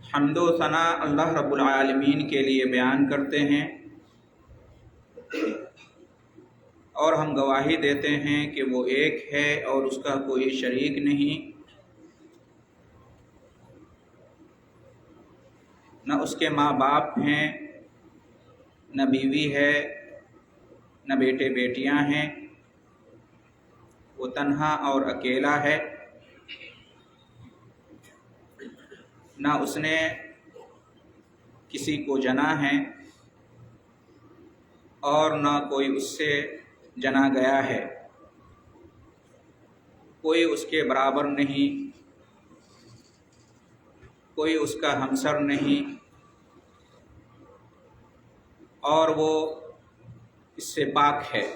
حمد و ثنا اللہ رب العالمین کے لیے بیان کرتے ہیں اور ہم گواہی دیتے ہیں کہ وہ ایک ہے اور اس کا کوئی شریک نہیں، نہ اس کے ماں باپ ہیں، نہ بیوی ہے، نہ بیٹے بیٹیاں ہیں، وہ تنہا اور اکیلا ہے، نہ اس نے کسی کو جنا ہے اور نہ کوئی اس سے جنا گیا ہے، کوئی اس کے برابر نہیں، کوئی اس کا ہمسر نہیں، اور وہ اس سے پاک ہے۔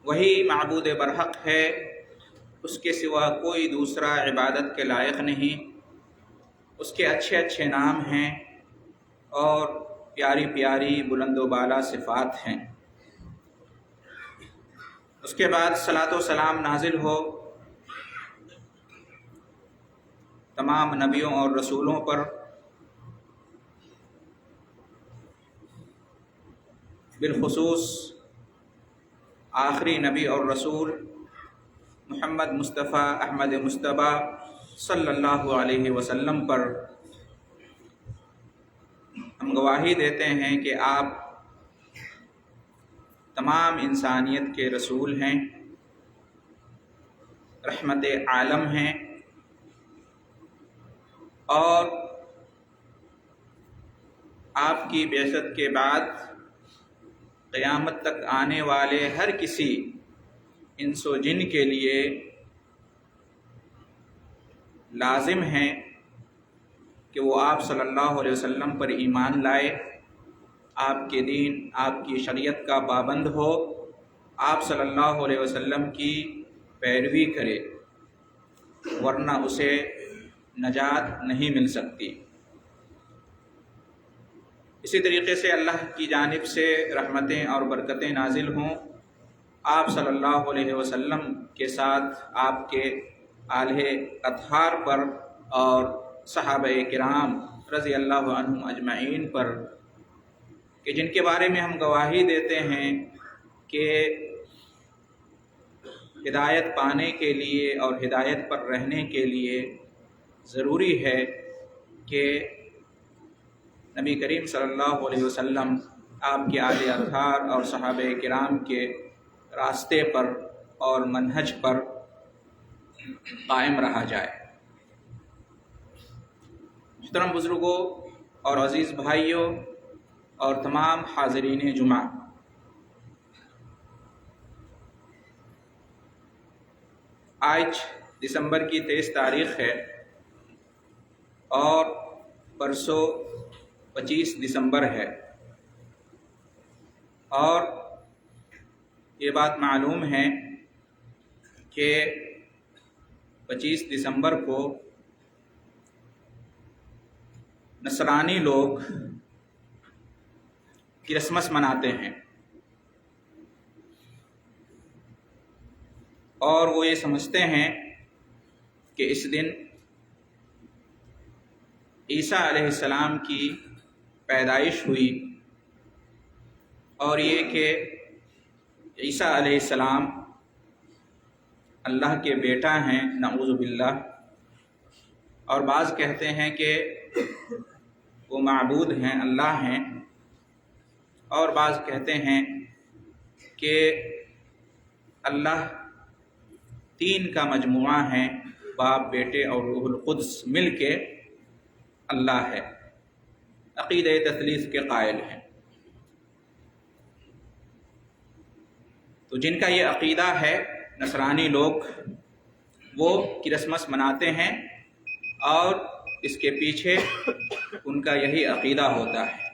وہی معبود برحق ہے، اس کے سوا کوئی دوسرا عبادت کے لائق نہیں۔ اس کے اچھے اچھے نام ہیں اور پیاری پیاری بلند و بالا صفات ہیں۔ اس کے بعد صلاۃ و سلام نازل ہو تمام نبیوں اور رسولوں پر، بالخصوص آخری نبی اور رسول محمد مصطفیٰ احمد مصطفیٰ صلی اللہ علیہ وسلم پر۔ ہم گواہی دیتے ہیں کہ آپ تمام انسانیت کے رسول ہیں، رحمت عالم ہیں، اور آپ کی بعثت کے بعد قیامت تک آنے والے ہر کسی انس و جن کے لیے لازم ہیں کہ وہ آپ صلی اللہ علیہ وسلم پر ایمان لائے، آپ کے دین، آپ کی شریعت کا پابند ہو، آپ صلی اللہ علیہ وسلم کی پیروی کرے، ورنہ اسے نجات نہیں مل سکتی۔ اسی طریقے سے اللہ کی جانب سے رحمتیں اور برکتیں نازل ہوں آپ صلی اللہ علیہ وسلم کے ساتھ، آپ کے آلہ اطہار پر اور صحابہ کرام رضی اللہ عنہم اجمعین پر، کہ جن کے بارے میں ہم گواہی دیتے ہیں کہ ہدایت پانے کے لیے اور ہدایت پر رہنے کے لیے ضروری ہے کہ نبی کریم صلی اللہ علیہ وسلم، آپ کے آلہ اطہار اور صحابہ کرام کے راستے پر اور منہج پر قائم رہا جائے۔ محترم بزرگوں اور عزیز بھائیوں اور تمام حاضرین جمعہ، آج دسمبر کی 23 تاریخ ہے اور پرسوں 25 دسمبر ہے، اور یہ بات معلوم ہے کہ 25 دسمبر کو نصرانی لوگ کرسمس مناتے ہیں، اور وہ یہ سمجھتے ہیں کہ اس دن عیسیٰ علیہ السلام کی پیدائش ہوئی، اور یہ کہ عیسیٰ علیہ السلام اللہ کے بیٹا ہیں، نعوذ باللہ، اور بعض کہتے ہیں کہ وہ معبود ہیں، اللہ ہیں، اور بعض کہتے ہیں کہ اللہ تین کا مجموعہ ہے، باپ، بیٹے اور روح القدس مل کے اللہ ہے، عقیدہ تثلیث کے قائل ہیں۔ تو جن کا یہ عقیدہ ہے، نصرانی لوگ، وہ کرسمس مناتے ہیں اور اس کے پیچھے ان کا یہی عقیدہ ہوتا ہے۔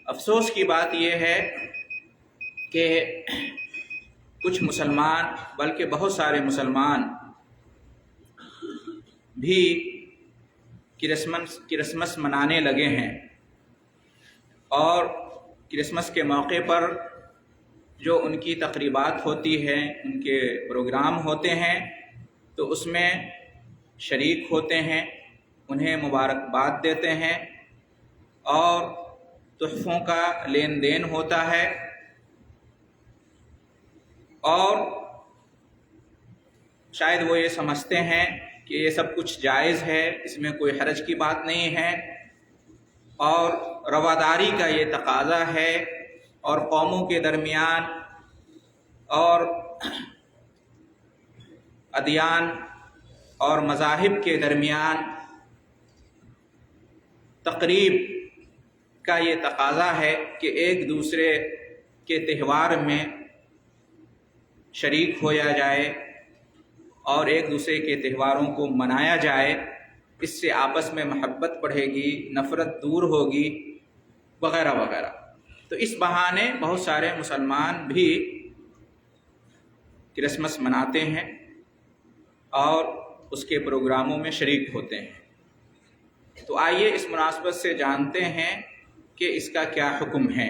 افسوس کی بات یہ ہے کہ کچھ مسلمان، بلکہ بہت سارے مسلمان بھی کرسمس منانے لگے ہیں، اور کرسمس کے موقع پر جو ان کی تقریبات ہوتی ہیں، ان کے پروگرام ہوتے ہیں، تو اس میں شریک ہوتے ہیں، انہیں مبارکباد دیتے ہیں اور تحفوں کا لین دین ہوتا ہے، اور شاید وہ یہ سمجھتے ہیں کہ یہ سب کچھ جائز ہے، اس میں کوئی حرج کی بات نہیں ہے، اور رواداری کا یہ تقاضا ہے، اور قوموں کے درمیان اور ادیان اور مذاہب کے درمیان تقریب کا یہ تقاضا ہے کہ ایک دوسرے کے تہوار میں شریک ہویا جائے اور ایک دوسرے کے تہواروں کو منایا جائے، اس سے آپس میں محبت بڑھے گی، نفرت دور ہوگی، وغیرہ وغیرہ۔ تو اس بہانے بہت سارے مسلمان بھی کرسمس مناتے ہیں اور اس کے پروگراموں میں شریک ہوتے ہیں۔ تو آئیے اس مناسبت سے جانتے ہیں کہ اس کا کیا حکم ہے۔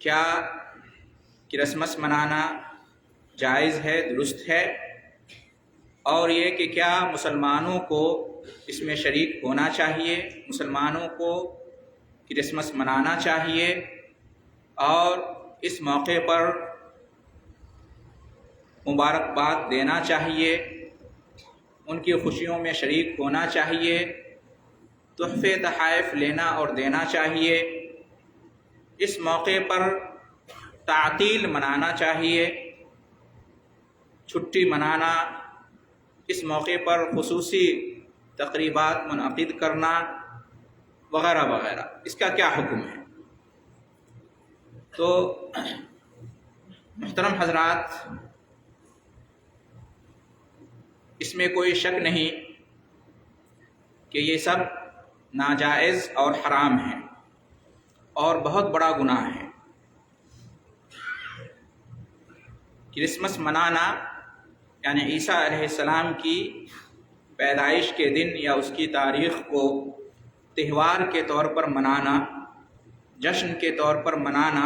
کیا کرسمس منانا جائز ہے، درست ہے؟ اور یہ کہ کیا مسلمانوں کو اس میں شریک ہونا چاہیے، مسلمانوں کو کرسمس منانا چاہیے اور اس موقع پر مبارکباد دینا چاہیے، ان کی خوشیوں میں شریک ہونا چاہیے، تحفے تحائف لینا اور دینا چاہیے، اس موقع پر تعطیل منانا چاہیے، چھٹی منانا، اس موقع پر خصوصی تقریبات منعقد کرنا، وغیرہ وغیرہ۔ اس کا کیا حکم ہے؟ تو محترم حضرات، اس میں کوئی شک نہیں کہ یہ سب ناجائز اور حرام ہے اور بہت بڑا گناہ ہے۔ کرسمس منانا یعنی عیسیٰ علیہ السلام کی پیدائش کے دن یا اس کی تاریخ کو تہوار کے طور پر منانا، جشن کے طور پر منانا،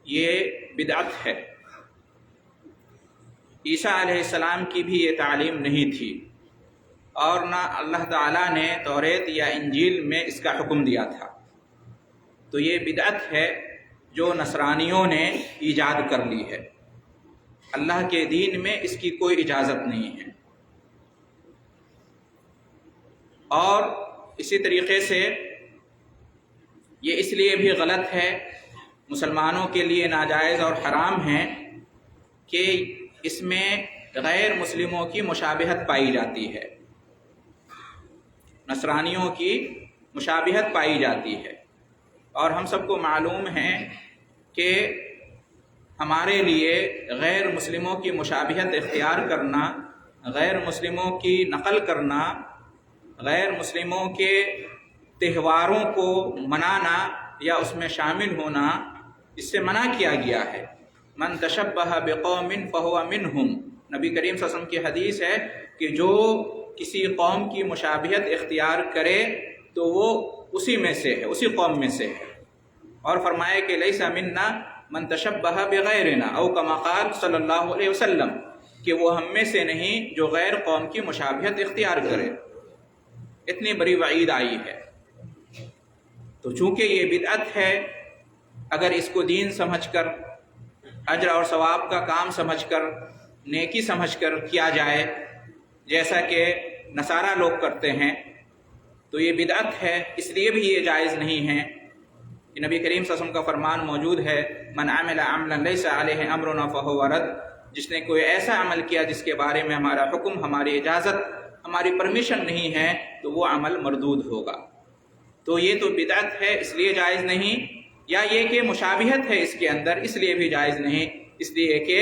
یہ بدعت ہے۔ عیسیٰ علیہ السلام کی بھی یہ تعلیم نہیں تھی، اور نہ اللہ تعالیٰ نے توریت یا انجیل میں اس کا حکم دیا تھا۔ تو یہ بدعت ہے جو نصرانیوں نے ایجاد کر لی ہے۔ اللہ کے دین میں اس کی کوئی اجازت نہیں ہے۔ اور اسی طریقے سے یہ اس لیے بھی غلط ہے، مسلمانوں کے لیے ناجائز اور حرام ہے کہ اس میں غیر مسلموں کی مشابہت پائی جاتی ہے، نصرانیوں کی مشابہت پائی جاتی ہے۔ اور ہم سب کو معلوم ہے کہ ہمارے لیے غیر مسلموں کی مشابہت اختیار کرنا، غیر مسلموں کی نقل کرنا، غیر مسلموں کے تہواروں کو منانا یا اس میں شامل ہونا، اس سے منع کیا گیا ہے۔ من تشبہ بقوم فہو منہم، نبی کریم صلی اللہ علیہ وسلم کی حدیث ہے کہ جو کسی قوم کی مشابہت اختیار کرے تو وہ اسی میں سے ہے، اسی قوم میں سے ہے۔ اور فرمایا کہ لیس منا من تشبہ بغیرنا، او کما قال صلی اللہ علیہ وسلم، کہ وہ ہم میں سے نہیں جو غیر قوم کی مشابہت اختیار کرے۔ اتنی بڑی وعید آئی ہے۔ تو چونکہ یہ بدعت ہے، اگر اس کو دین سمجھ کر، اجر اور ثواب کا کام سمجھ کر، نیکی سمجھ کر کیا جائے، جیسا کہ نصارہ لوگ کرتے ہیں، تو یہ بدعت ہے۔ اس لیے بھی یہ جائز نہیں ہے کہ نبی کریم صلی اللہ علیہ وسلم کا فرمان موجود ہے، من عمل عملا لیس علیہ امرنا فہو رد، جس نے کوئی ایسا عمل کیا جس کے بارے میں ہمارا حکم، ہماری اجازت، ہماری پرمیشن نہیں ہے، تو وہ عمل مردود ہوگا۔ تو یہ تو بدعت ہے، اس لیے جائز نہیں، یا یہ کہ مشابہت ہے اس کے اندر، اس لیے بھی جائز نہیں، اس لیے کہ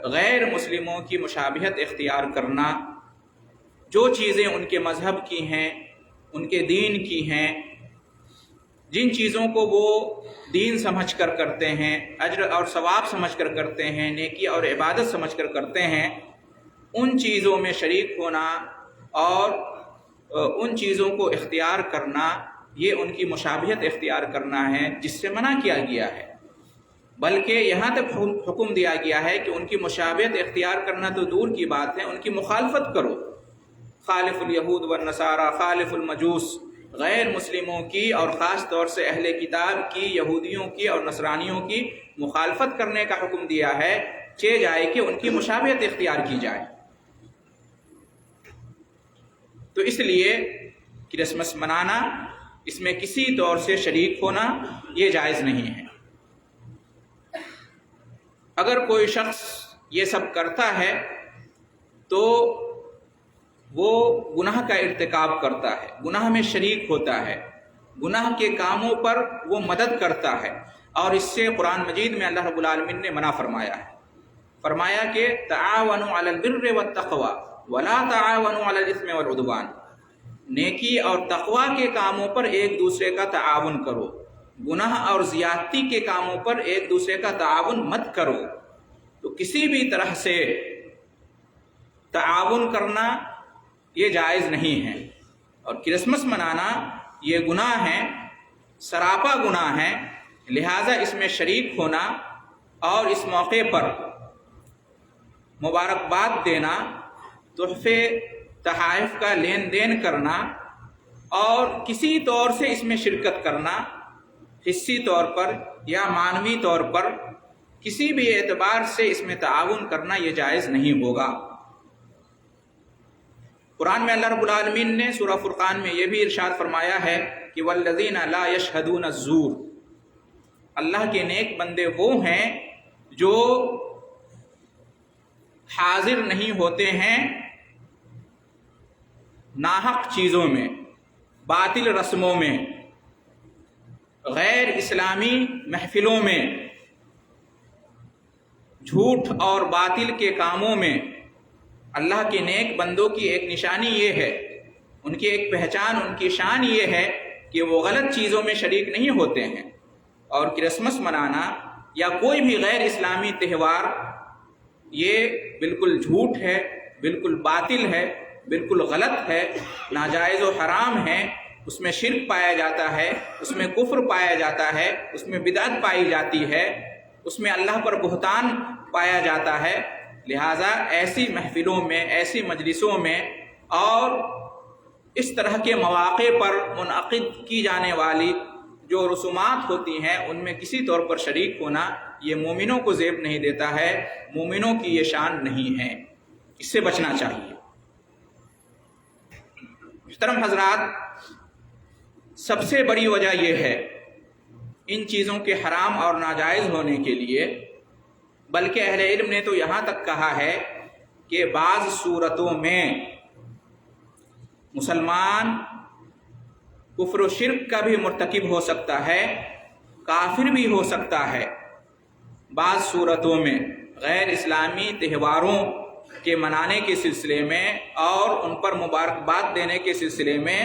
غیر مسلموں کی مشابہت اختیار کرنا، جو چیزیں ان کے مذہب کی ہیں، ان کے دین کی ہیں، جن چیزوں کو وہ دین سمجھ کر کرتے ہیں، اجر اور ثواب سمجھ کر کرتے ہیں، نیکی اور عبادت سمجھ کر کرتے ہیں، ان چیزوں میں شریک ہونا اور ان چیزوں کو اختیار کرنا، یہ ان کی مشابہت اختیار کرنا ہے، جس سے منع کیا گیا ہے۔ بلکہ یہاں تک حکم دیا گیا ہے کہ ان کی مشابہت اختیار کرنا تو دور کی بات ہے، ان کی مخالفت کرو۔ خالف الیہود والنصارى، خالف المجوس، غیر مسلموں کی اور خاص طور سے اہل کتاب کی، یہودیوں کی اور نصرانیوں کی مخالفت کرنے کا حکم دیا ہے، چہ جائے کہ ان کی مشابہت اختیار کی جائے۔ تو اس لیے کرسمس منانا، اس میں کسی طور سے شریک ہونا یہ جائز نہیں ہے۔ اگر کوئی شخص یہ سب کرتا ہے تو وہ گناہ کا ارتکاب کرتا ہے، گناہ میں شریک ہوتا ہے، گناہ کے کاموں پر وہ مدد کرتا ہے، اور اس سے قرآن مجید میں اللہ رب العالمین نے منع فرمایا ہے۔ فرمایا کہ تعاونوا علی البر والتقوی ولا تعاونوا علی الاثم والعدوان، نیکی اور تقوی کے کاموں پر ایک دوسرے کا تعاون کرو، گناہ اور زیادتی کے کاموں پر ایک دوسرے کا تعاون مت کرو۔ تو کسی بھی طرح سے تعاون کرنا یہ جائز نہیں ہے، اور کرسمس منانا یہ گناہ ہے، سراپا گناہ ہے، لہٰذا اس میں شریک ہونا اور اس موقع پر مبارکباد دینا، تحفے تحائف کا لین دین کرنا اور کسی طور سے اس میں شرکت کرنا، حصی طور پر یا معنوی طور پر کسی بھی اعتبار سے اس میں تعاون کرنا یہ جائز نہیں ہوگا۔ قرآن میں اللہ رب العالمین نے سورہ فرقان میں یہ بھی ارشاد فرمایا ہے کہ والذین لا یشہدون الزور، اللہ کے نیک بندے وہ ہیں جو حاضر نہیں ہوتے ہیں ناحق چیزوں میں، باطل رسموں میں، غیر اسلامی محفلوں میں، جھوٹ اور باطل کے کاموں میں۔ اللہ کے نیک بندوں کی ایک نشانی یہ ہے، ان کی ایک پہچان، ان کی شان یہ ہے کہ وہ غلط چیزوں میں شریک نہیں ہوتے ہیں۔ اور کرسمس منانا یا کوئی بھی غیر اسلامی تہوار یہ بالکل جھوٹ ہے، بالکل باطل ہے، بالکل غلط ہے، ناجائز و حرام ہے، اس میں شرک پایا جاتا ہے، اس میں کفر پایا جاتا ہے، اس میں بدعت پائی جاتی ہے، اس میں اللہ پر بہتان پایا جاتا ہے۔ لہٰذا ایسی محفلوں میں، ایسی مجلسوں میں اور اس طرح کے مواقع پر منعقد کی جانے والی جو رسومات ہوتی ہیں ان میں کسی طور پر شریک ہونا یہ مومنوں کو زیب نہیں دیتا ہے، مومنوں کی یہ شان نہیں ہے، اس سے بچنا چاہیے۔ محترم حضرات، سب سے بڑی وجہ یہ ہے ان چیزوں کے حرام اور ناجائز ہونے کے لیے، بلکہ اہل علم نے تو یہاں تک کہا ہے کہ بعض صورتوں میں مسلمان کفر و شرک کا بھی مرتکب ہو سکتا ہے، کافر بھی ہو سکتا ہے۔ بعض صورتوں میں غیر اسلامی تہواروں کے منانے کے سلسلے میں اور ان پر مبارکباد دینے کے سلسلے میں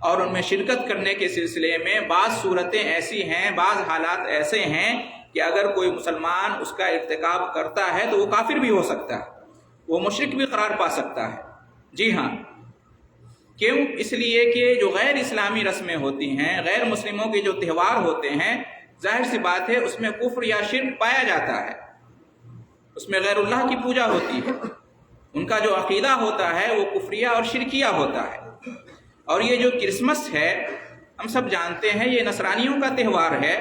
اور ان میں شرکت کرنے کے سلسلے میں بعض صورتیں ایسی ہیں، بعض حالات ایسے ہیں کہ اگر کوئی مسلمان اس کا ارتکاب کرتا ہے تو وہ کافر بھی ہو سکتا ہے، وہ مشرک بھی قرار پا سکتا ہے۔ جی ہاں، کیوں؟ اس لیے کہ جو غیر اسلامی رسمیں ہوتی ہیں، غیر مسلموں کے جو تہوار ہوتے ہیں، ظاہر سی بات ہے اس میں کفر یا شرک پایا جاتا ہے، اس میں غیر اللہ کی پوجا ہوتی ہے، ان کا جو عقیدہ ہوتا ہے وہ کفریہ اور شرکیہ ہوتا ہے۔ اور یہ جو کرسمس ہے ہم سب جانتے ہیں یہ نصرانیوں کا تہوار ہے،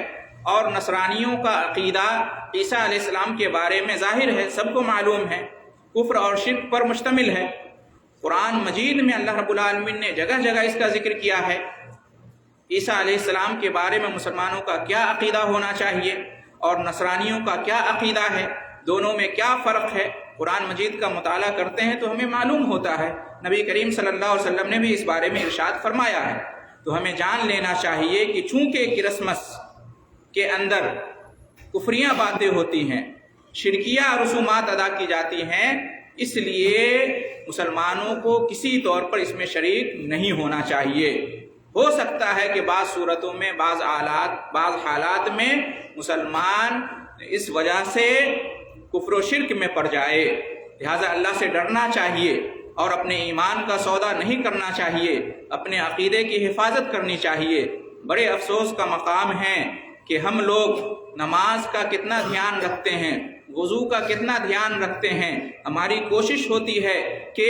اور نصرانیوں کا عقیدہ عیسیٰ علیہ السلام کے بارے میں ظاہر ہے، سب کو معلوم ہے، کفر اور شرک پر مشتمل ہے۔ قرآن مجید میں اللہ رب العالمین نے جگہ جگہ اس کا ذکر کیا ہے۔ عیسیٰ علیہ السلام کے بارے میں مسلمانوں کا کیا عقیدہ ہونا چاہیے اور نصرانیوں کا کیا عقیدہ ہے، دونوں میں کیا فرق ہے، قرآن مجید کا مطالعہ کرتے ہیں تو ہمیں معلوم ہوتا ہے۔ نبی کریم صلی اللہ علیہ وسلم نے بھی اس بارے میں ارشاد فرمایا ہے۔ تو ہمیں جان لینا چاہیے کہ چونکہ کرسمس کے اندر کفریاں باتیں ہوتی ہیں، شرکیہ رسومات ادا کی جاتی ہیں، اس لیے مسلمانوں کو کسی طور پر اس میں شریک نہیں ہونا چاہیے۔ ہو سکتا ہے کہ بعض صورتوں میں، بعض حالات میں مسلمان اس وجہ سے کفر و شرک میں پڑ جائے، لہٰذا اللہ سے ڈرنا چاہیے اور اپنے ایمان کا سودا نہیں کرنا چاہیے، اپنے عقیدے کی حفاظت کرنی چاہیے۔ بڑے افسوس کا مقام ہے کہ ہم لوگ نماز کا کتنا دھیان رکھتے ہیں، وضو کا کتنا دھیان رکھتے ہیں۔ ہماری کوشش ہوتی ہے کہ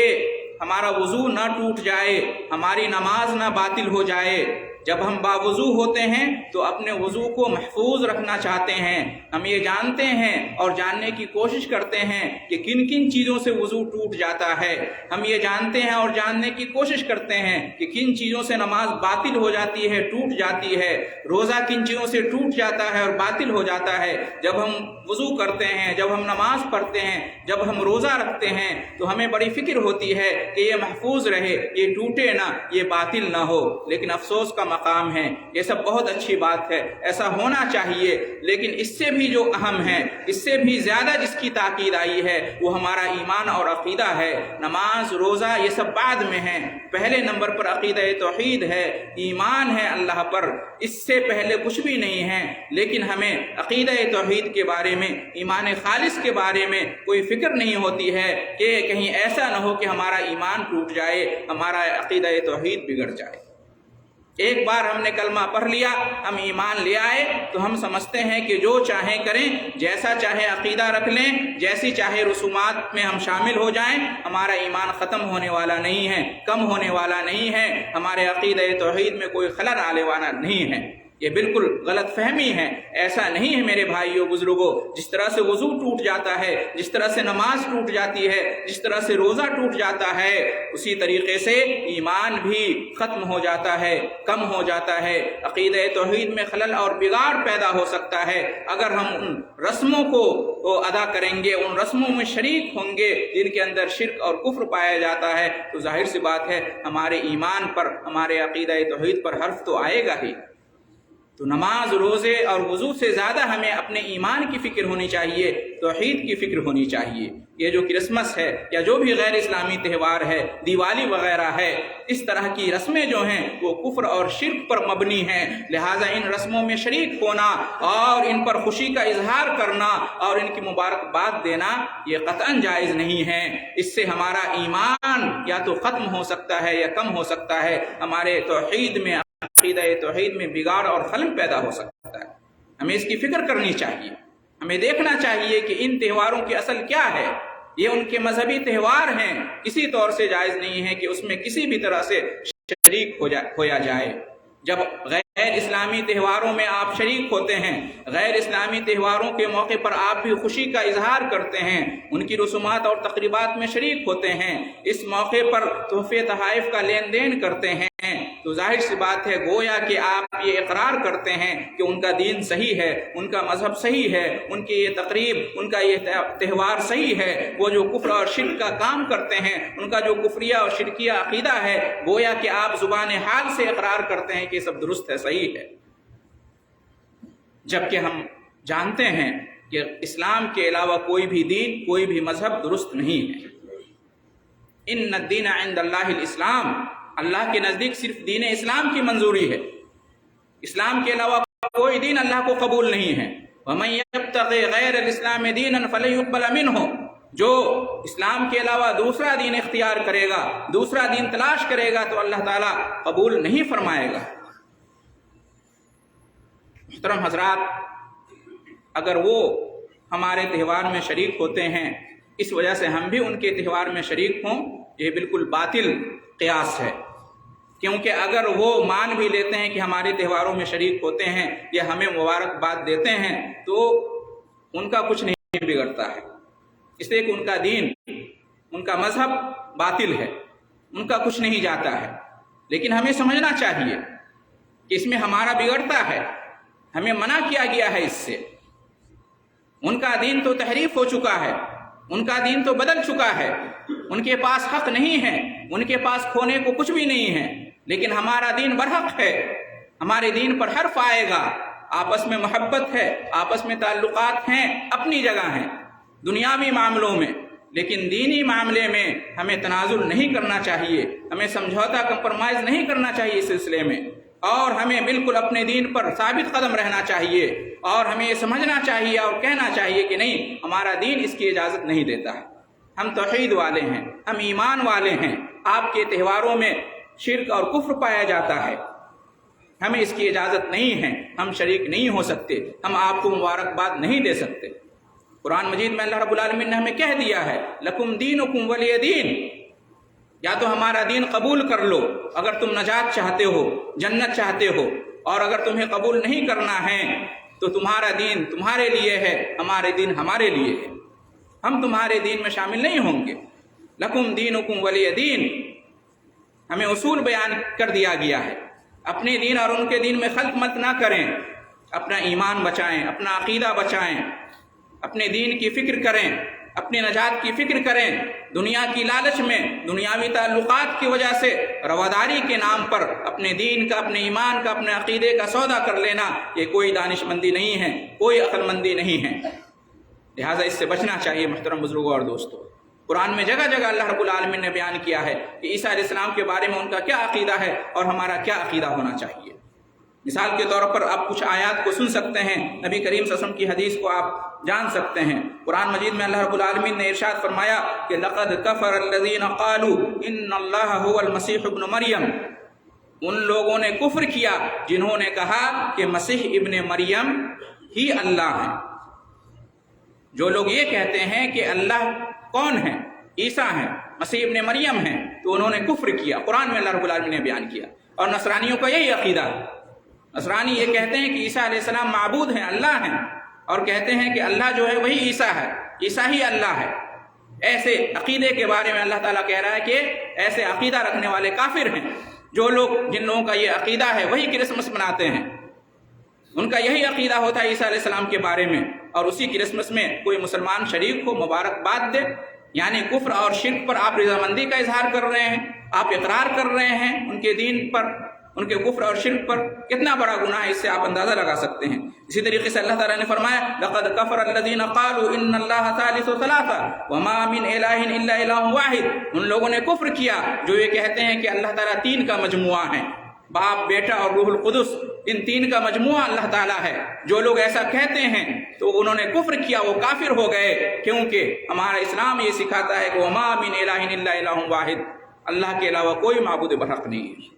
ہمارا وضو نہ ٹوٹ جائے، ہماری نماز نہ باطل ہو جائے۔ جب ہم باوضو ہوتے ہیں تو اپنے وضو کو محفوظ رکھنا چاہتے ہیں۔ ہم یہ جانتے ہیں اور جاننے کی کوشش کرتے ہیں کہ کن کن چیزوں سے وضو ٹوٹ جاتا ہے۔ ہم یہ جانتے ہیں اور جاننے کی کوشش کرتے ہیں کہ کن چیزوں سے نماز باطل ہو جاتی ہے، ٹوٹ جاتی ہے۔ روزہ کن چیزوں سے ٹوٹ جاتا ہے اور باطل ہو جاتا ہے۔ جب ہم وضو کرتے ہیں، جب ہم نماز پڑھتے ہیں، جب ہم روزہ رکھتے ہیں تو ہمیں بڑی فکر ہوتی ہے کہ یہ محفوظ رہے، یہ ٹوٹے نہ، یہ باطل نہ ہو۔ لیکن افسوس کا مقام ہے، یہ سب بہت اچھی بات ہے، ایسا ہونا چاہیے، لیکن اس سے بھی جو اہم ہے، اس سے بھی زیادہ جس کی تاکید آئی ہے وہ ہمارا ایمان اور عقیدہ ہے۔ نماز، روزہ یہ سب بعد میں ہیں، پہلے نمبر پر عقیدہ توحید ہے، ایمان ہے اللہ پر، اس سے پہلے کچھ بھی نہیں ہے۔ لیکن ہمیں عقیدہ توحید کے بارے میں، ایمان خالص کے بارے میں کوئی فکر نہیں ہوتی ہے کہ کہیں ایسا نہ ہو کہ ہمارا ایمان ٹوٹ جائے، ہمارا عقیدہ توحید بگڑ جائے۔ ایک بار ہم نے کلمہ پڑھ لیا، ہم ایمان لے آئے تو ہم سمجھتے ہیں کہ جو چاہیں کریں، جیسا چاہے عقیدہ رکھ لیں، جیسی چاہے رسومات میں ہم شامل ہو جائیں، ہمارا ایمان ختم ہونے والا نہیں ہے، کم ہونے والا نہیں ہے، ہمارے عقیدہ توحید میں کوئی خلل آنے والا نہیں ہے۔ یہ بالکل غلط فہمی ہے، ایسا نہیں ہے میرے بھائیوں بزرگوں۔ جس طرح سے وضو ٹوٹ جاتا ہے، جس طرح سے نماز ٹوٹ جاتی ہے، جس طرح سے روزہ ٹوٹ جاتا ہے، اسی طریقے سے ایمان بھی ختم ہو جاتا ہے، کم ہو جاتا ہے۔ عقیدہ توحید میں خلل اور بگاڑ پیدا ہو سکتا ہے اگر ہم ان رسموں کو ادا کریں گے، ان رسموں میں شریک ہوں گے جن کے اندر شرک اور کفر پایا جاتا ہے، تو ظاہر سی بات ہے ہمارے ایمان پر، ہمارے عقیدہ توحید پر حرف تو آئے گا ہی۔ تو نماز، روزے اور وضو سے زیادہ ہمیں اپنے ایمان کی فکر ہونی چاہیے، توحید کی فکر ہونی چاہیے۔ یہ جو کرسمس ہے یا جو بھی غیر اسلامی تہوار ہے، دیوالی وغیرہ ہے، اس طرح کی رسمیں جو ہیں وہ کفر اور شرک پر مبنی ہیں، لہٰذا ان رسموں میں شریک ہونا اور ان پر خوشی کا اظہار کرنا اور ان کی مبارکباد دینا یہ قطعاً جائز نہیں ہے۔ اس سے ہمارا ایمان یا تو ختم ہو سکتا ہے یا کم ہو سکتا ہے، ہمارے توحید میں، عقیدہ توحید میں بگاڑ اور خلل پیدا ہو سکتا ہے۔ ہمیں اس کی فکر کرنی چاہیے، ہمیں دیکھنا چاہیے کہ ان تہواروں کی اصل کیا ہے۔ یہ ان کے مذہبی تہوار ہیں، کسی طور سے جائز نہیں ہے کہ اس میں کسی بھی طرح سے شریک ہویا جائے۔ جب غیر اسلامی تہواروں میں آپ شریک ہوتے ہیں، غیر اسلامی تہواروں کے موقع پر آپ بھی خوشی کا اظہار کرتے ہیں، ان کی رسومات اور تقریبات میں شریک ہوتے ہیں، اس موقع پر تحفے تحائف کا لین دین کرتے ہیں، تو ظاہر سی بات ہے گویا کہ آپ یہ اقرار کرتے ہیں کہ ان کا دین صحیح ہے، ان کا مذہب صحیح ہے، ان کی یہ تقریب، ان کا یہ تہوار صحیح ہے۔ وہ جو کفر اور شرک کا کام کرتے ہیں، ان کا جو کفریہ اور شرکیہ عقیدہ ہے، گویا کہ آپ زبان حال سے اقرار کرتے ہیں کہ یہ سب درست ہے، صحیح ہے، جبکہ ہم جانتے ہیں کہ اسلام کے علاوہ کوئی بھی دین، کوئی بھی مذہب درست نہیں ہے۔ ان الدین عند اللہ الاسلام، اللہ کے نزدیک صرف دین اسلام کی منظوری ہے، اسلام کے علاوہ کوئی دین اللہ کو قبول نہیں ہے۔ وَمَن يَبْتَغِ غَيْرَ الْإِسْلَامِ دِينًا فَلَن يُقْبَلَ مِنْهُ، جو اسلام کے علاوہ دوسرا دین اختیار کرے گا، دوسرا دین تلاش کرے گا تو اللہ تعالیٰ قبول نہیں فرمائے گا۔ محترم حضرات، اگر وہ ہمارے تہوار میں شریک ہوتے ہیں، اس وجہ سے ہم بھی ان کے تہوار میں شریک ہوں، یہ بالکل باطل قیاس ہے، کیونکہ اگر وہ مان بھی لیتے ہیں کہ ہمارے تہواروں میں شریک ہوتے ہیں یا ہمیں مبارکباد دیتے ہیں تو ان کا کچھ نہیں بگڑتا ہے، اس لیے کہ ان کا دین، ان کا مذہب باطل ہے، ان کا کچھ نہیں جاتا ہے۔ لیکن ہمیں سمجھنا چاہیے کہ اس میں ہمارا بگڑتا ہے، ہمیں منع کیا گیا ہے اس سے۔ ان کا دین تو تحریف ہو چکا ہے، ان کا دین تو بدل چکا ہے، ان کے پاس حق نہیں ہے، ان کے پاس کھونے کو کچھ بھی نہیں ہے، لیکن ہمارا دین برحق ہے، ہمارے دین پر حرف آئے گا، آپس میں محبت ہے، آپس میں تعلقات ہیں، اپنی جگہ ہیں دنیاوی معاملوں میں، لیکن دینی معاملے میں ہمیں تنازل نہیں کرنا چاہیے، ہمیں سمجھوتا کمپرمائز نہیں کرنا چاہیے اس سلسلے میں، اور ہمیں بالکل اپنے دین پر ثابت قدم رہنا چاہیے، اور ہمیں یہ سمجھنا چاہیے اور کہنا چاہیے کہ نہیں، ہمارا دین اس کی اجازت نہیں دیتا ہے، ہم توحید والے ہیں، ہم ایمان والے ہیں، آپ کے تہواروں میں شرک اور کفر پایا جاتا ہے، ہمیں اس کی اجازت نہیں ہے، ہم شریک نہیں ہو سکتے، ہم آپ کو مبارکباد نہیں دے سکتے۔ قرآن مجید میں اللہ رب العالمین نے ہمیں کہہ دیا ہے لکم دینکم ولی دین، یا تو ہمارا دین قبول کر لو اگر تم نجات چاہتے ہو، جنت چاہتے ہو، اور اگر تمہیں قبول نہیں کرنا ہے تو تمہارا دین تمہارے لیے ہے، ہمارے دین ہمارے لیے ہے، ہم تمہارے دین میں شامل نہیں ہوں گے۔ لکم دینکم ولی دین، ہمیں اصول بیان کر دیا گیا ہے، اپنے دین اور ان کے دین میں خلط مت نہ کریں، اپنا ایمان بچائیں، اپنا عقیدہ بچائیں، اپنے دین کی فکر کریں، اپنے نجات کی فکر کریں۔ دنیا کی لالچ میں، دنیاوی تعلقات کی وجہ سے رواداری کے نام پر اپنے دین کا، اپنے ایمان کا، اپنے عقیدے کا سودا کر لینا، یہ کوئی دانش مندی نہیں ہے، کوئی عقل مندی نہیں ہے، لہٰذا اس سے بچنا چاہیے محترم بزرگوں اور دوستوں۔ قرآن میں جگہ جگہ اللہ رب العالمین نے بیان کیا ہے کہ عیسیٰ علیہ السلام کے بارے میں ان کا کیا عقیدہ ہے اور ہمارا کیا عقیدہ ہونا چاہیے۔ مثال کے طور پر آپ کچھ آیات کو سن سکتے ہیں، نبی کریم صلی اللہ علیہ وسلم کی حدیث کو آپ جان سکتے ہیں۔ قرآن مجید میں اللہ رب العالمین نے ارشاد فرمایا کہ لقد کفر الذین قالوا ان اللہ هو المسیح ابن مریم، ان لوگوں نے کفر کیا جنہوں نے کہا کہ مسیح ابن مریم ہی اللہ ہے۔ جو لوگ یہ کہتے ہیں کہ اللہ کون ہے، عیسیٰ ہیں، مسیح ابن مریم ہیں، تو انہوں نے کفر کیا، قرآن میں اللہ رب العالمین نے بیان کیا۔ اور نصرانیوں کا یہی عقیدہ ہے، نصرانی یہ کہتے ہیں کہ عیسیٰ علیہ السلام معبود ہیں، اللہ ہیں، اور کہتے ہیں کہ اللہ جو ہے وہی عیسیٰ ہے، عیسیٰ ہی اللہ ہے۔ ایسے عقیدے کے بارے میں اللہ تعالیٰ کہہ رہا ہے کہ ایسے عقیدہ رکھنے والے کافر ہیں۔ جو لوگ، جن لوگوں کا یہ عقیدہ ہے وہی کرسمس مناتے ہیں، ان کا یہی عقیدہ ہوتا ہے عیسیٰ علیہ السلام کے بارے میں، اور اسی کرسمس میں کوئی مسلمان شریک ہو، مبارکباد دے، یعنی کفر اور شرک پر آپ رضامندی کا اظہار کر رہے ہیں، آپ اقرار کر رہے ہیں ان کے دین پر، ان کے کفر اور شرک پر۔ کتنا بڑا گناہ ہے، اس سے آپ اندازہ لگا سکتے ہیں۔ اسی طریقے سے اللہ تعالیٰ نے فرمایا لقد کفر الذین قالوا ان اللہ ثالث ثلاثہ وما من الہ الا الہ واحد، ان لوگوں نے کفر کیا جو یہ کہتے ہیں کہ اللہ تعالیٰ تین کا مجموعہ ہے، باپ، بیٹا اور روح القدس، ان تین کا مجموعہ اللہ تعالیٰ ہے۔ جو لوگ ایسا کہتے ہیں تو انہوں نے کفر کیا، وہ کافر ہو گئے، کیونکہ ہمارا اسلام یہ سکھاتا ہے کہ وما من الہ الا الہ واحد، اللہ کے علاوہ کوئی معبود برحق نہیں ہے،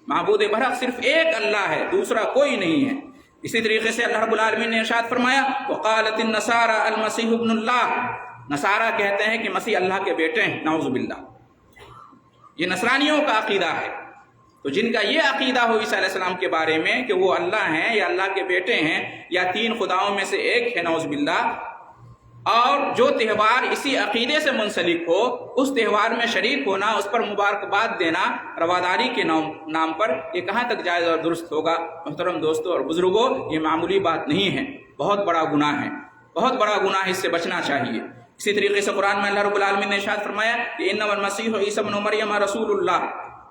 معبود برحق صرف ایک اللہ ہے، دوسرا کوئی نہیں ہے۔ اسی طریقے سے اللہ رب العالمین نے ارشاد فرمایا وقالت النصارى المسیح ابن اللہ، نصارہ کہتے ہیں کہ مسیح اللہ کے بیٹے ہیں، نعوذ باللہ۔ یہ نصرانیوں کا عقیدہ ہے۔ تو جن کا یہ عقیدہ ہو عیسیٰ علیہ السلام کے بارے میں کہ وہ اللہ ہیں یا اللہ کے بیٹے ہیں یا تین خداؤں میں سے ایک ہے، نعوذ باللہ، اور جو تہوار اسی عقیدے سے منسلک ہو، اس تہوار میں شریک ہونا، اس پر مبارکباد دینا رواداری کے نام پر، یہ کہاں تک جائز اور درست ہوگا؟ محترم دوستوں اور بزرگوں، یہ معمولی بات نہیں ہے، بہت بڑا گناہ ہے، بہت بڑا گناہ ہے، اس سے بچنا چاہیے۔ اسی طریقے سے قرآن میں اللہ رب العالمین نے ارشاد فرمایا کہ انما المسیح عیسی ابن مریم رسول اللہ،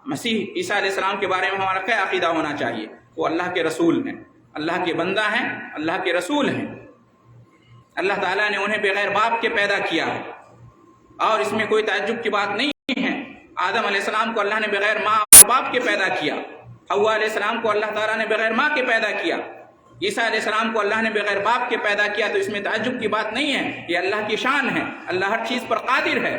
مسیح عیسیٰ علیہ السلام کے بارے میں ہمارا کیا عقیدہ ہونا چاہیے؟ وہ اللہ کے رسول ہیں، اللہ کے بندہ ہیں، اللہ کے رسول ہیں۔ اللہ تعالیٰ نے انہیں بغیر باپ کے پیدا کیا ہے، اور اس میں کوئی تعجب کی بات نہیں ہے۔ آدم علیہ السلام کو اللہ نے بغیر ماں اور باپ کے پیدا کیا، حوا علیہ السلام کو اللہ تعالیٰ نے بغیر ماں کے پیدا کیا، عیسیٰ علیہ السلام کو اللہ نے بغیر باپ کے پیدا کیا، تو اس میں تعجب کی بات نہیں ہے، یہ اللہ کی شان ہے، اللہ ہر چیز پر قادر ہے۔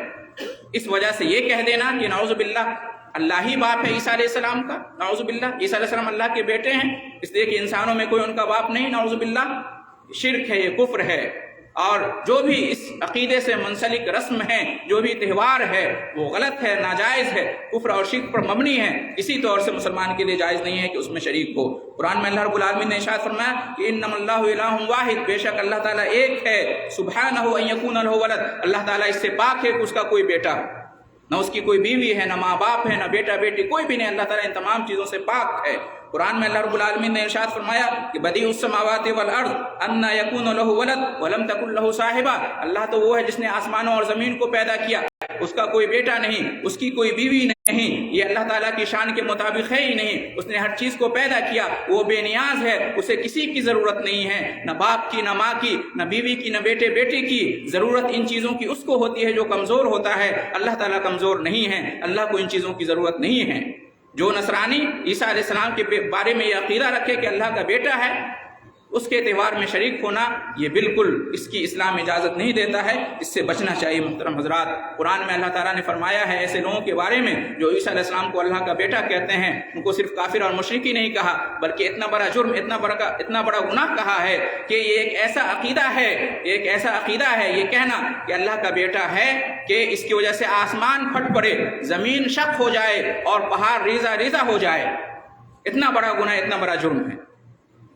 اس وجہ سے یہ کہہ دینا کہ نعوذ باللہ اللہ ہی باپ ہے عیسیٰ علیہ السلام کا، نعوذ باللہ عیسیٰ علیہ السلام اللہ کے بیٹے ہیں، اس لیے کہ انسانوں میں کوئی ان کا باپ نہیں، نعوذ باللہ، شرک ہے، یہ کفر ہے۔ اور جو بھی اس عقیدے سے منسلک رسم ہے، جو بھی تہوار ہے، وہ غلط ہے، ناجائز ہے، کفر اور شرک پر مبنی ہے، اسی طور سے مسلمان کے لیے جائز نہیں ہے کہ اس میں شریک ہو۔ قرآن میں اللہ رب العالمین نے ارشاد فرمایا کہ انما اللہ الہ واحد، بے شک اللہ تعالیٰ ایک ہے، سبحانہ ان یکون لہ ولد، اللہ تعالیٰ اس سے پاک ہے کہ اس کا کوئی بیٹا، نہ اس کی کوئی بیوی ہے، نہ ماں باپ ہے، نہ بیٹا بیٹی، کوئی بھی نہیں، اللہ تعالیٰ ان تمام چیزوں سے پاک ہے۔ قرآن میں اللہ رب العالمین نے ارشاد فرمایا کہ بدیع السماوات والارض انا یکون لہ ولد ولم تکن لہ صاحبہ، اللہ تو وہ ہے جس نے آسمانوں اور زمین کو پیدا کیا، اس کا کوئی بیٹا نہیں، اس کی کوئی بیوی نہیں، یہ اللہ تعالیٰ کی شان کے مطابق ہے ہی نہیں، اس نے ہر چیز کو پیدا کیا، وہ بے نیاز ہے، اسے کسی کی ضرورت نہیں ہے، نہ باپ کی، نہ ماں کی، نہ بیوی کی، نہ بیٹے بیٹے کی، ضرورت ان چیزوں کی اس کو ہوتی ہے جو کمزور ہوتا ہے، اللہ تعالیٰ کمزور نہیں ہے، اللہ کو ان چیزوں کی ضرورت نہیں ہے۔ جو نصرانی عیسیٰ علیہ السلام کے بارے میں یہ عقیدہ رکھے کہ اللہ کا بیٹا ہے، اس کے تہوار میں شریک ہونا یہ بالکل اس کی اسلام اجازت نہیں دیتا ہے، اس سے بچنا چاہیے۔ محترم حضرات، قرآن میں اللہ تعالیٰ نے فرمایا ہے ایسے لوگوں کے بارے میں جو عیسیٰ علیہ السلام کو اللہ کا بیٹا کہتے ہیں، ان کو صرف کافر اور مشرک ہی نہیں کہا بلکہ اتنا بڑا جرم، اتنا بڑا گناہ کہا ہے کہ یہ ایک ایسا عقیدہ ہے یہ کہنا کہ اللہ کا بیٹا ہے کہ اس کی وجہ سے آسمان پھٹ پڑے، زمین شق ہو جائے اور پہاڑ ریزہ ریزہ ہو جائے۔ اتنا بڑا گناہ، اتنا بڑا جرم ہے۔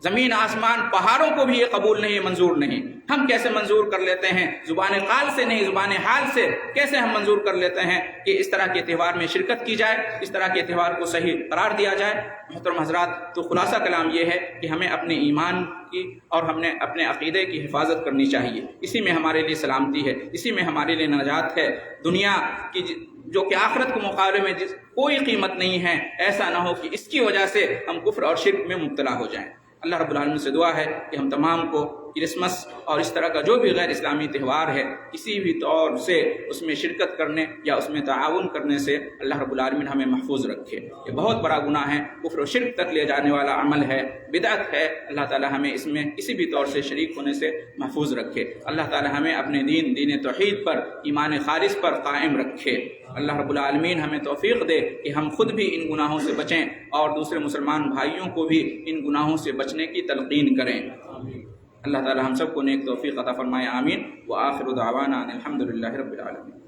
زمین آسمان پہاڑوں کو بھی یہ قبول نہیں، منظور نہیں۔ ہم کیسے منظور کر لیتے ہیں؟ زبان قال سے نہیں، زبان حال سے کیسے ہم منظور کر لیتے ہیں کہ اس طرح کے تہوار میں شرکت کی جائے، اس طرح کے تہوار کو صحیح قرار دیا جائے؟ محترم حضرات، تو خلاصہ کلام یہ ہے کہ ہمیں اپنے ایمان کی اور ہم نے اپنے عقیدے کی حفاظت کرنی چاہیے۔ اسی میں ہمارے لیے سلامتی ہے، اسی میں ہمارے لیے نجات ہے۔ دنیا کی جو کہ آخرت کے مقابلے میں کوئی قیمت نہیں ہے، ایسا نہ ہو کہ اس کی وجہ سے ہم کفر اور شرک میں مبتلا ہو جائیں۔ اللہ رب العالمین سے دعا ہے کہ ہم تمام کو کرسمس اور اس طرح کا جو بھی غیر اسلامی تہوار ہے کسی بھی طور سے اس میں شرکت کرنے یا اس میں تعاون کرنے سے اللہ رب العالمین ہمیں محفوظ رکھے۔ یہ بہت بڑا گناہ ہے، کفر و شرک تک لے جانے والا عمل ہے، بدعت ہے۔ اللہ تعالی ہمیں اس میں کسی بھی طور سے شریک ہونے سے محفوظ رکھے۔ اللہ تعالی ہمیں اپنے دین توحید پر، ایمان خالص پر قائم رکھے۔ اللہ رب العالمین ہمیں توفیق دے کہ ہم خود بھی ان گناہوں سے بچیں اور دوسرے مسلمان بھائیوں کو بھی ان گناہوں سے بچنے کی تلقین کریں۔ اللہ تعالی ہم سب کو نیک توفیق عطا فرمائے، آمین۔ وآخر دعوانا ان الحمد للہ رب العالمین۔